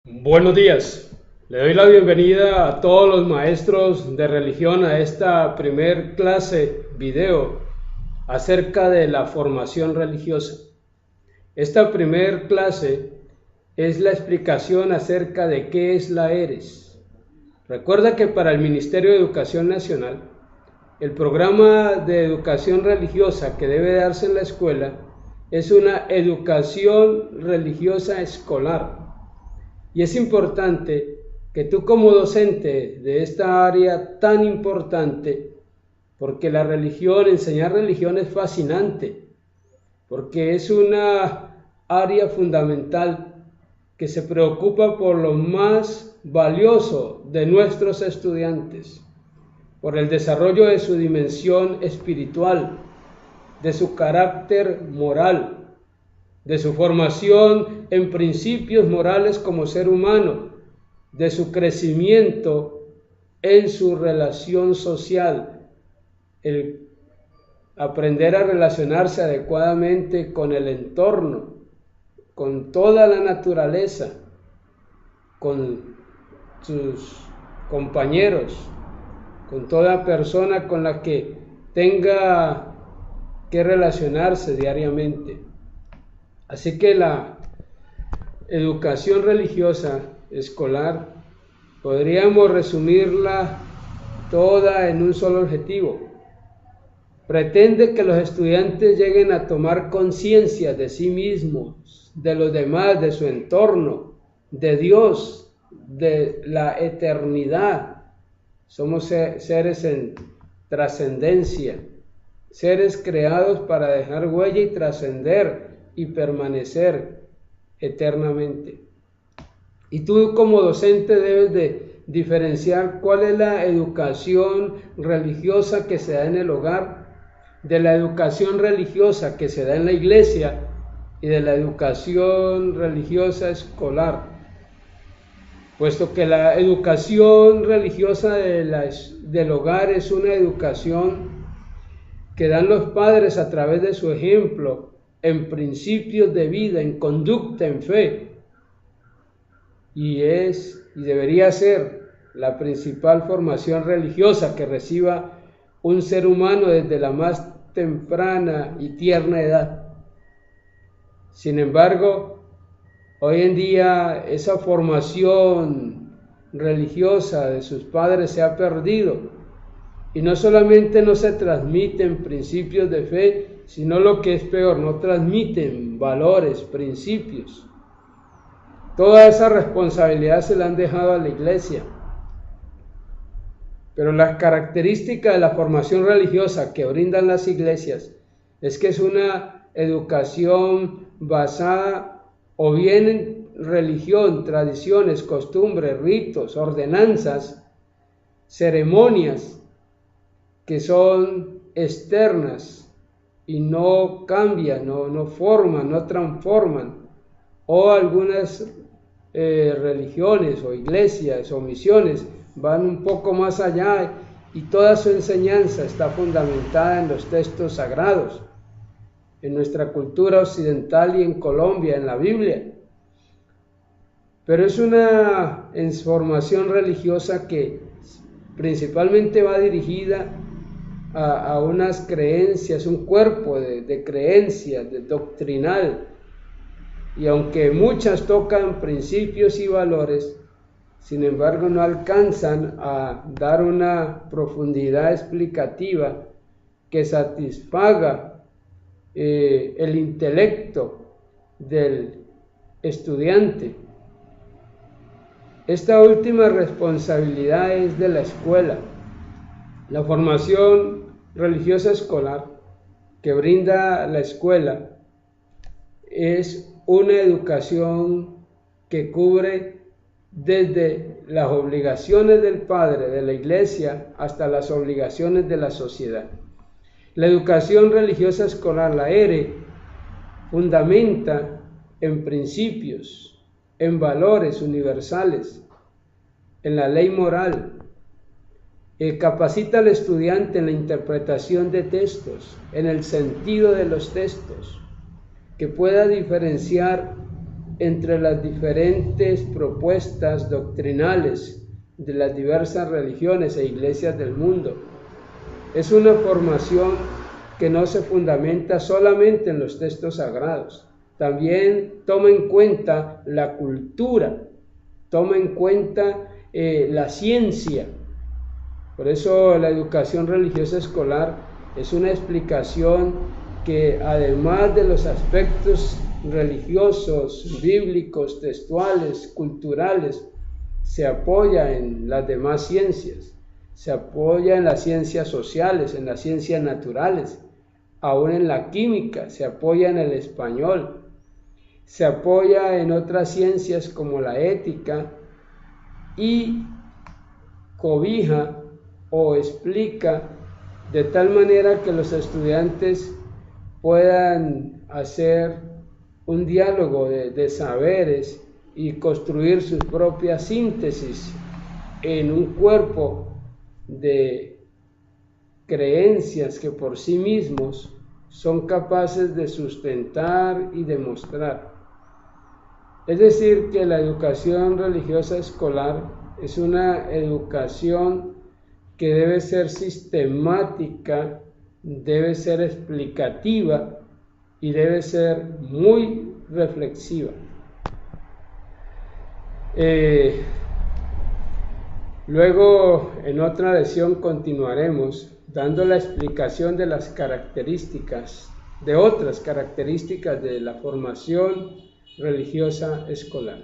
Buenos días. Le doy la bienvenida a todos los maestros de religión a esta primer clase video acerca de la formación religiosa. Esta primer clase es la explicación acerca de qué es la ERES. Recuerda que para el Ministerio de Educación Nacional, el programa de educación religiosa que debe darse en la escuela es una educación religiosa escolar. Y es importante que tú como docente de esta área tan importante, porque la religión, enseñar religión es fascinante, porque es una área fundamental que se preocupa por lo más valioso de nuestros estudiantes, por el desarrollo de su dimensión espiritual, de su carácter moral, de su formación en principios morales como ser humano, de su crecimiento en su relación social, el aprender a relacionarse adecuadamente con el entorno, con toda la naturaleza, con sus compañeros, con toda persona con la que tenga que relacionarse diariamente. Así que la educación religiosa escolar podríamos resumirla toda en un solo objetivo. Pretende que los estudiantes lleguen a tomar conciencia de sí mismos, de los demás, de su entorno, de Dios, de la eternidad. Somos seres en trascendencia, seres creados para dejar huella y trascender y permanecer eternamente. Y tú como docente debes de diferenciar cuál es la educación religiosa que se da en el hogar, de la educación religiosa que se da en la iglesia y de la educación religiosa escolar. Puesto que la educación religiosa del hogar es una educación que dan los padres a través de su ejemplo, en principios de vida, en conducta, en fe, y debería ser la principal formación religiosa que reciba un ser humano desde la más temprana y tierna edad. Sin embargo, hoy en día esa formación religiosa de sus padres se ha perdido, y no solamente no se transmiten principios de fe, sino lo que es peor, no transmiten valores, principios. Toda esa responsabilidad se la han dejado a la iglesia. Pero la característica de la formación religiosa que brindan las iglesias es que es una educación basada o bien en religión, tradiciones, costumbres, ritos, ordenanzas, ceremonias que son externas y no cambian, no forman, no transforman, o algunas religiones o iglesias o misiones van un poco más allá y toda su enseñanza está fundamentada en los textos sagrados, en nuestra cultura occidental y en Colombia, en la Biblia. Pero es una formación religiosa que principalmente va dirigida a unas creencias, un cuerpo de creencias, de doctrinal, y aunque muchas tocan principios y valores, sin embargo no alcanzan a dar una profundidad explicativa que satisfaga el intelecto del estudiante. Esta última responsabilidad es de la escuela. La formación religiosa escolar que brinda la escuela es una educación que cubre desde las obligaciones del padre, de la iglesia, hasta las obligaciones de la sociedad. La educación religiosa escolar, la ERE, fundamenta en principios, en valores universales, en la ley moral. Capacita al estudiante en la interpretación de textos, en el sentido de los textos, que pueda diferenciar entre las diferentes propuestas doctrinales de las diversas religiones e iglesias del mundo. Es una formación que no se fundamenta solamente en los textos sagrados, también toma en cuenta la cultura, toma en cuenta la ciencia. Por eso la educación religiosa escolar es una explicación que, además de los aspectos religiosos, bíblicos, textuales, culturales, se apoya en las demás ciencias, se apoya en las ciencias sociales, en las ciencias naturales, aún en la química, se apoya en el español, se apoya en otras ciencias como la ética y cobija o explica de tal manera que los estudiantes puedan hacer un diálogo de saberes y construir sus propias síntesis en un cuerpo de creencias que por sí mismos son capaces de sustentar y demostrar. Es decir, que la educación religiosa escolar es una educación que debe ser sistemática, debe ser explicativa y debe ser muy reflexiva. Luego, en otra lección continuaremos dando la explicación de las características, de otras características de la formación religiosa escolar.